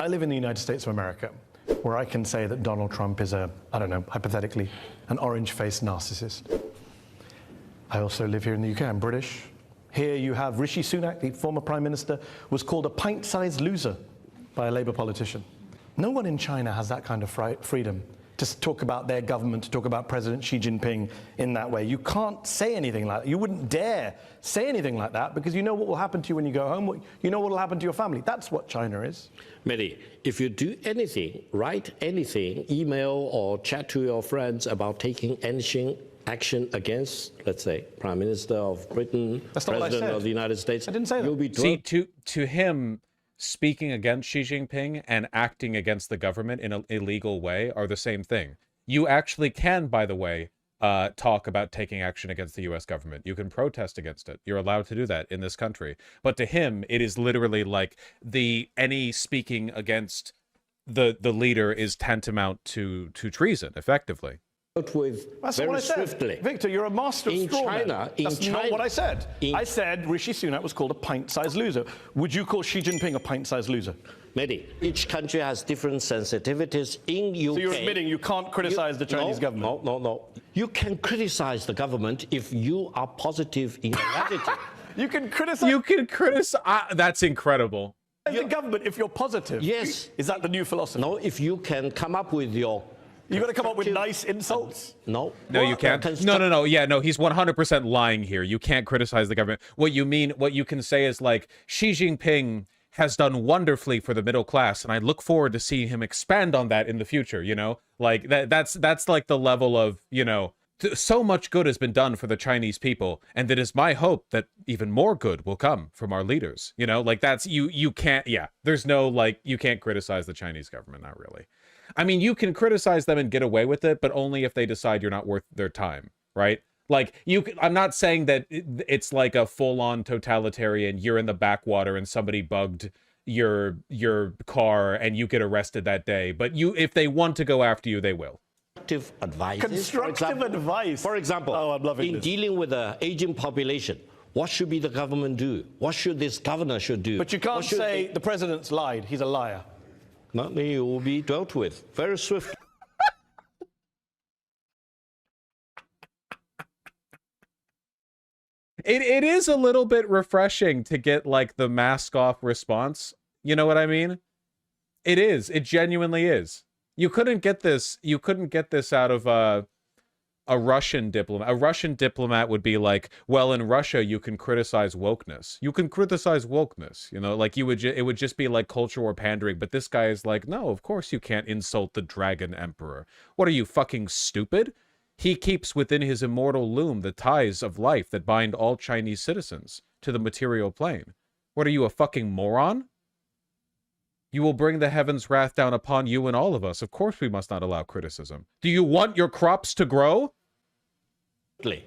I live in the United States of America, where I can say that Donald Trump is I don't know, hypothetically, an orange-faced narcissist. I also live here in the UK, I'm British. Here you have Rishi Sunak, the former Prime Minister, was called a pint-sized loser by a Labour politician. No one in China has that kind of freedom to talk about their government, to talk about President Xi Jinping in that way. You can't say anything like that. You wouldn't dare say anything like that because you know what will happen to you when you go home. You know what will happen to your family. That's what China is. Mehdi, if you do anything, write anything, email or chat to your friends about taking anything action against, let's say, Prime Minister of Britain, President of the United States, I didn't say that. You'll be See, to him, speaking against Xi Jinping and acting against the government in an illegal way are the same thing. You actually can, by the way, talk about taking action against the U.S. government. You can protest against it. You're allowed to do that in this country. But to him, it is literally like any speaking against the leader is tantamount to treason, effectively. That's what I said. Victor, you're a master of straw man. That's not what I said. I said Rishi Sunak was called a pint-sized loser. Would you call Xi Jinping a pint-sized loser? Mehdi, each country has different sensitivities. In UK, so you're admitting you can't criticize the Chinese government? No. You can criticize the government if you are positive in your attitude. You can criticize. You can criticize. That's incredible. The government if you're positive. Yes. Is that the new philosophy? No, if you can come up with your. You've got to come up with nice insults. No. No, you can't. No. Yeah, no, he's 100% lying here. You can't criticize the government. What you can say is like, Xi Jinping has done wonderfully for the middle class, and I look forward to seeing him expand on that in the future, you know? Like, that's like the level of, you know, so much good has been done for the Chinese people, and it is my hope that even more good will come from our leaders, you know? Like, that's, you can't, yeah, there's no, like, you can't criticize the Chinese government, not really. I mean, you can criticize them and get away with it, but only if they decide you're not worth their time, right? Like, I'm not saying that it's like a full-on totalitarian, you're in the backwater and somebody bugged your car and you get arrested that day, but if they want to go after you, they will. Constructive advice. For example, oh, I'm loving this. Dealing with the aging population, what should be the government do? What should this governor do? But you can't say the president's lied. He's a liar. Nothing will be dealt with very swiftly. It is a little bit refreshing to get like the mask off response. You know what I mean? It is. It genuinely is. You couldn't get this out of a Russian diplomat. A Russian diplomat would be like, well, in Russia, you can criticize wokeness. You can criticize wokeness, you know, like it would just be like culture war pandering. But this guy is like, no, of course you can't insult the Dragon Emperor. What are you, fucking stupid? He keeps within his immortal loom the ties of life that bind all Chinese citizens to the material plane. What are you, a fucking moron? You will bring the heavens' wrath down upon you and all of us. Of course we must not allow criticism. Do you want your crops to grow?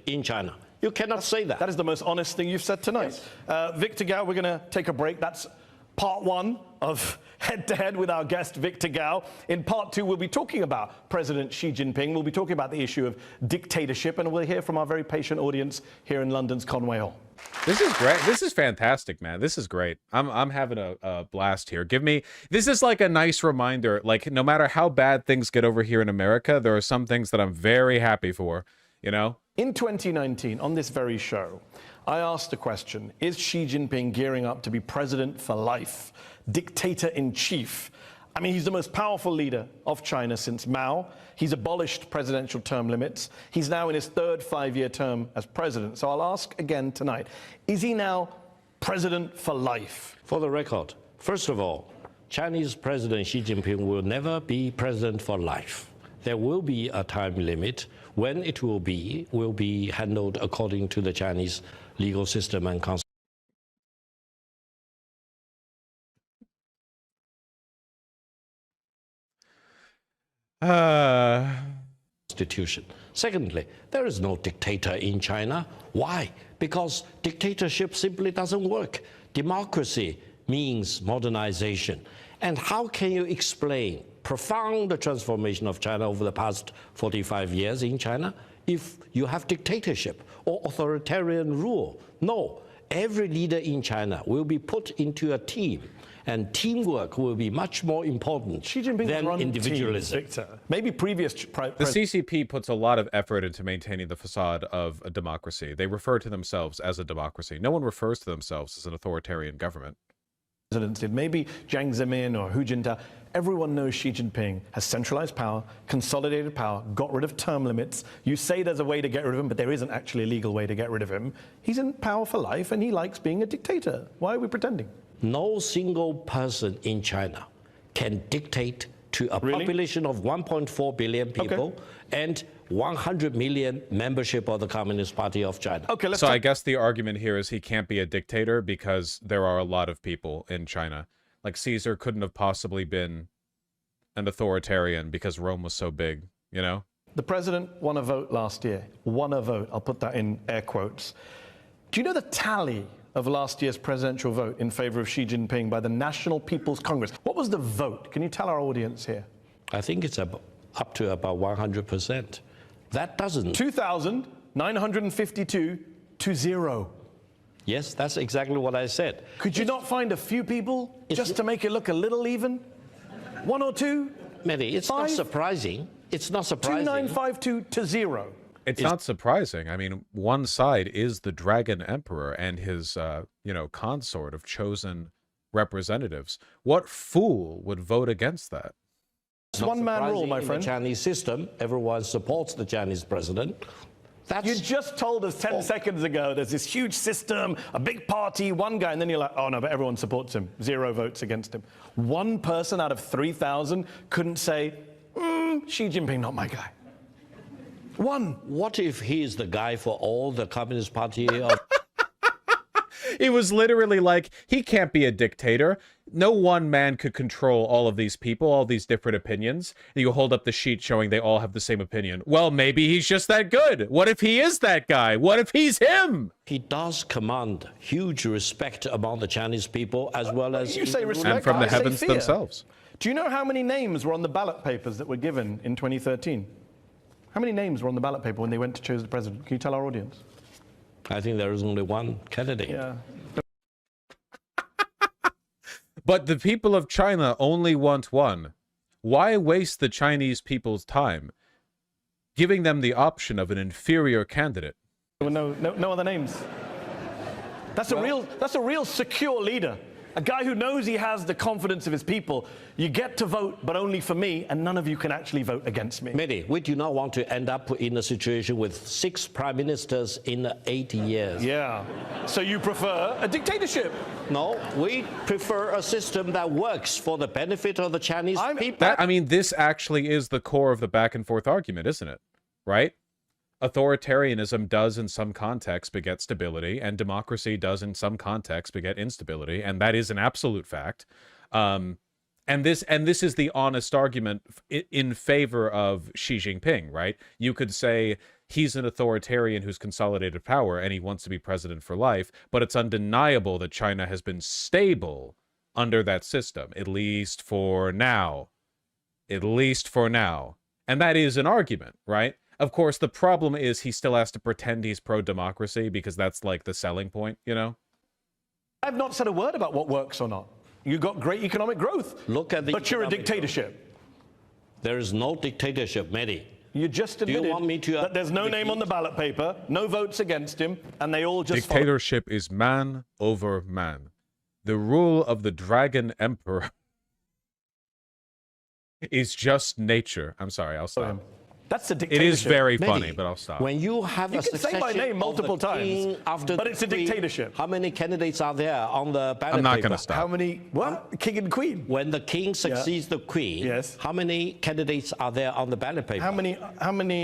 In China. You cannot say that. That is the most honest thing you've said tonight. Yes. Victor Gao, we're going to take a break. That's part one of Head-to-Head with our guest, Victor Gao. In part two, we'll be talking about President Xi Jinping. We'll be talking about the issue of dictatorship, and we'll hear from our very patient audience here in London's Conway Hall. This is great. This is fantastic, man. This is great. I'm having a blast here. This is like a nice reminder, like no matter how bad things get over here in America, there are some things that I'm very happy for, you know? In 2019, on this very show, I asked the question, is Xi Jinping gearing up to be president for life, dictator-in-chief? I mean, he's the most powerful leader of China since Mao. He's abolished presidential term limits. He's now in his third five-year term as president. So I'll ask again tonight, is he now president for life? For the record, first of all, Chinese President Xi Jinping will never be president for life. There will be a time limit. When it will be handled according to the Chinese legal system and constitution. Secondly, there is no dictator in China. Why? Because dictatorship simply doesn't work. Democracy means modernization. And how can you explain profound transformation of China over the past 45 years in China if you have dictatorship or authoritarian rule? No. Every leader in China will be put into a team and teamwork will be much more important Xi Jinping than run individualism. teams, Victor. Maybe previous The CCP puts a lot of effort into maintaining the facade of a democracy. They refer to themselves as a democracy. No one refers to themselves as an authoritarian government. presidents did. Maybe Jiang Zemin or Hu Jintao. Everyone knows Xi Jinping has centralized power, consolidated power, got rid of term limits. You say there's a way to get rid of him, but there isn't actually a legal way to get rid of him. He's in power for life, and he likes being a dictator. Why are we pretending? No single person in China can dictate to a population of 1.4 billion people and 100 million membership of the Communist Party of China. Okay, let's So I guess the argument here is he can't be a dictator because there are a lot of people in China. Like Caesar couldn't have possibly been an authoritarian because Rome was so big, you know? The president won a vote last year. Won a vote. I'll put that in air quotes. Do you know the tally of last year's presidential vote in favor of Xi Jinping by the National People's Congress? What was the vote? Can you tell our audience here? I think it's up to about 100%. That doesn't... 2,952 to 0. Yes, that's exactly what I said. Could you not find a few people just to make it look a little even? One or two? Mehdi, it's not surprising. It's not surprising. 2,952 to 0. It's not surprising. I mean, one side is the Dragon Emperor and his, consort of chosen representatives. What fool would vote against that? It's one-man rule, my friend. In the Chinese system, everyone supports the Chinese president. You just told us 10 seconds ago there's this huge system, a big party, one guy, and then you're like, oh no, but everyone supports him. 0 votes against him. One person out of 3,000 couldn't say, Xi Jinping, not my guy. One. What if he is the guy for all the Communist Party of... It was literally like, he can't be a dictator. No one man could control all of these people, all these different opinions. And you hold up the sheet showing they all have the same opinion. Well, maybe he's just that good. What if he is that guy? What if he's him? He does command huge respect among the Chinese people as well as... You say respect, and from the I say heavens fear. themselves. Do you know how many names were on the ballot papers that were given in 2013? How many names were on the ballot paper when they went to choose the president? Can you tell our audience? I think there is only one candidate. Yeah. But the people of China only want one. Why waste the Chinese people's time giving them the option of an inferior candidate? No other names. That's a real secure leader. A guy who knows he has the confidence of his people. You get to vote, but only for me, and none of you can actually vote against me. Mehdi, we do not want to end up in a situation with 6 prime ministers in 80 years. Yeah. So you prefer a dictatorship? No, we prefer a system that works for the benefit of the Chinese people. This actually is the core of the back and forth argument, isn't it? Right? Authoritarianism does in some contexts beget stability, and democracy does in some contexts beget instability, and that is an absolute fact. And this is the honest argument in favor of Xi Jinping, right? You could say he's an authoritarian who's consolidated power and he wants to be president for life, but it's undeniable that China has been stable under that system, at least for now. At least for now. And that is an argument, right? Of course, the problem is he still has to pretend he's pro-democracy because that's like the selling point, you know? I've not said a word about what works or not. You got great economic growth, but you're a dictatorship. There is no dictatorship, Mehdi. You just admitted that there's no name on the ballot paper, no votes against him, and they all just Dictatorship is man over man. The rule of the Dragon Emperor is just nature. I'm sorry, I'll stop. That's a dictatorship. It is very funny, but I'll stop. When you have you can say my name multiple times, but it's a dictatorship. How many candidates are there on the ballot paper? I'm not going to stop. How many? What? King and queen. When the king succeeds the queen, how many candidates are there on the ballot paper? How many?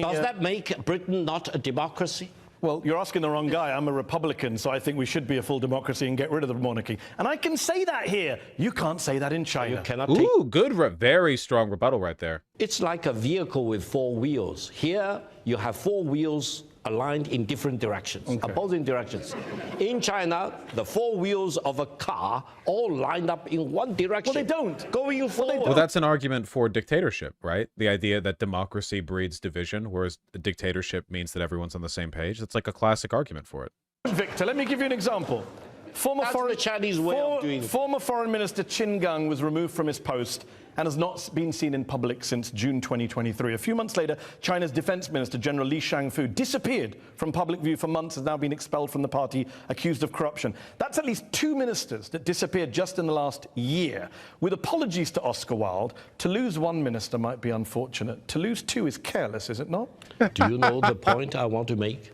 Does that make Britain not a democracy? Well, you're asking the wrong guy. I'm a Republican, so I think we should be a full democracy and get rid of the monarchy. And I can say that here. You can't say that in China. You cannot good, very strong rebuttal right there. It's like a vehicle with 4 wheels. Here, you have 4 wheels aligned in different directions, opposing directions. In China, the 4 wheels of a car all lined up in one direction. Well, they don't. Going forward. Well, that's an argument for dictatorship, right? The idea that democracy breeds division, whereas a dictatorship means that everyone's on the same page. It's like a classic argument for it. Victor, let me give you an example. That's the Chinese way of doing it. Former Foreign Minister Qin Gang was removed from his post and has not been seen in public since June 2023. A few months later, China's Defense Minister, General Li Shangfu, disappeared from public view for months, has now been expelled from the party, accused of corruption. That's at least 2 ministers that disappeared just in the last year. With apologies to Oscar Wilde, to lose 1 minister might be unfortunate. To lose 2 is careless, is it not? Do you know the point I want to make?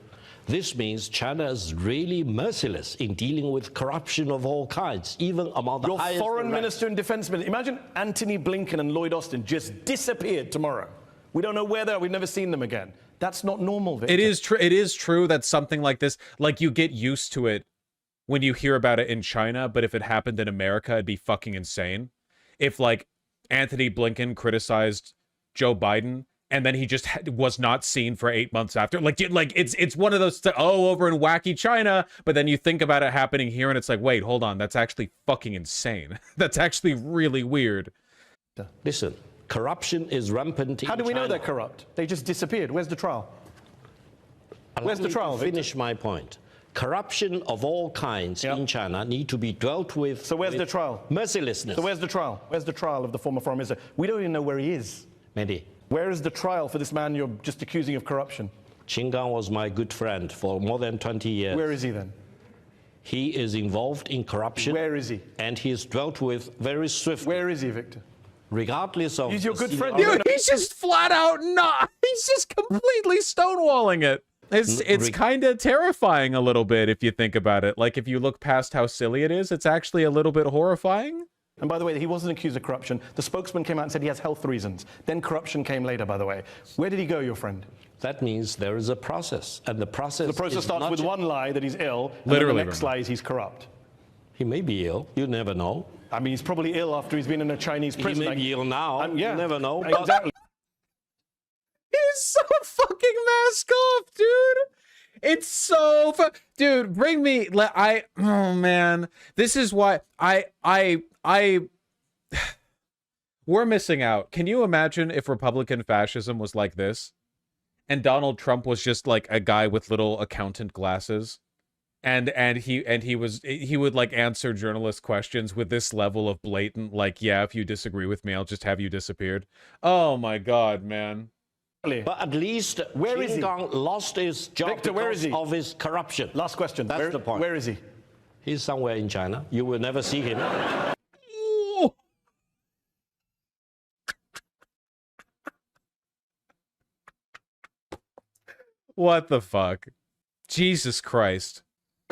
This means China is really merciless in dealing with corruption of all kinds, even among the highest Foreign ranks. Minister and Defense Minister. Imagine Antony Blinken and Lloyd Austin just disappeared tomorrow. We don't know where they are. We've never seen them again. That's not normal, Victor. It is true that something like this, like, you get used to it when you hear about it in China, but if it happened in America, it'd be fucking insane. If, like, Antony Blinken criticized Joe Biden, and then he just was not seen for 8 months after. Like it's one of those, over in wacky China, but then you think about it happening here, and it's like, wait, hold on, that's actually fucking insane. That's actually really weird. Listen, corruption is rampant in How do we know China. they're corrupt? They just disappeared. Where's the trial? Where's the trial, Victor? Finish my point. Corruption of all kinds in China need to be dealt with. So where's the trial? Mercilessness. So where's the trial? Where's the trial of the former foreign minister? We don't even know where he is. Mehdi, Where is the trial for this man you're just accusing of corruption? Qin Gang was my good friend for more than 20 years. Where is he then? He is involved in corruption. Where is he? And he is dealt with very swiftly. Where is he, Victor? Regardless of... He's your good friend. Dude, he's just flat out not. He's just completely stonewalling it. It's kind of terrifying a little bit if you think about it. Like, if you look past how silly it is, it's actually a little bit horrifying. And by the way, he wasn't accused of corruption. The spokesman came out and said he has health reasons. Then corruption came later, by the way. Where did he go, your friend? That means there is a process, and the process starts with one lie that he's ill, and Literally, the next lie is he's corrupt. He may be ill. You never know. I mean, he's probably ill after he's been in a Chinese prison. He may be ill now. Yeah. You never know. Exactly. He's so fucking mask off, dude. It's so dude, bring me oh man. This is why we're missing out. Can you imagine if Republican fascism was like this? And Donald Trump was just like a guy with little accountant glasses. And he would like answer journalist questions with this level of blatant, like, yeah, if you disagree with me, I'll just have you disappeared. Oh my God, man. But at least Qin Gang lost his job Victor, where is he? of his corruption. Last question. That's the point. Where is he? He's somewhere in China. You will never see him. What the fuck? Jesus Christ.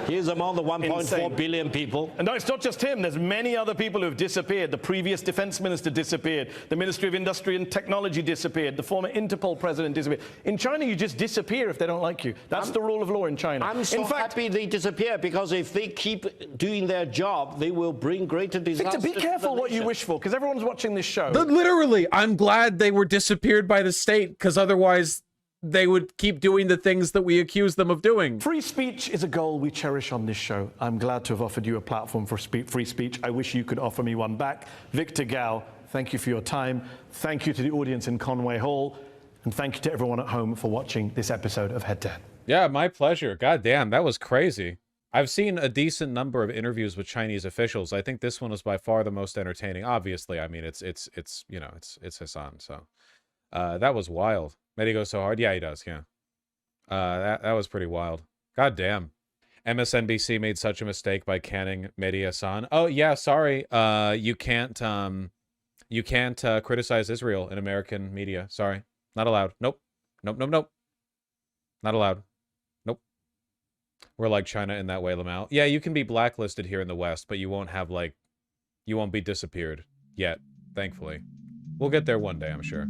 He's among the 1.4 Insane. billion people. And no, it's not just him. There's many other people who have disappeared. The previous defense minister disappeared. The Ministry of Industry and Technology disappeared. The former Interpol president disappeared. In China, you just disappear if they don't like you. That's the rule of law in China. I'm so happy they disappear, because if they keep doing their job, they will bring greater disaster. Victor, be careful what you wish for, because everyone's watching this show. Literally, I'm glad they were disappeared by the state, because otherwise they would keep doing the things that we accuse them of doing. Free speech is a goal we cherish on this show. I'm glad to have offered you a platform for free speech. I wish you could offer me one back. Victor Gao, thank you for your time. Thank you to the audience in Conway Hall. And thank you to everyone at home for watching this episode of Head to Head. Yeah, my pleasure. God damn, that was crazy. I've seen a decent number of interviews with Chinese officials. I think this one was by far the most entertaining. Obviously, I mean, it's you know, it's Hasan. So that was wild. Mehdi goes so hard. Yeah, he does. Yeah. That was pretty wild. God damn. MSNBC made such a mistake by canning Mehdi Hasan. Oh yeah, sorry. You can't criticize Israel in American media. Sorry, not allowed. Nope. Nope. Nope. Nope. Not allowed. Nope. We're like China in that way, Lamau. Yeah, you can be blacklisted here in the West, but you won't have like, you won't be disappeared yet. Thankfully, we'll get there one day, I'm sure.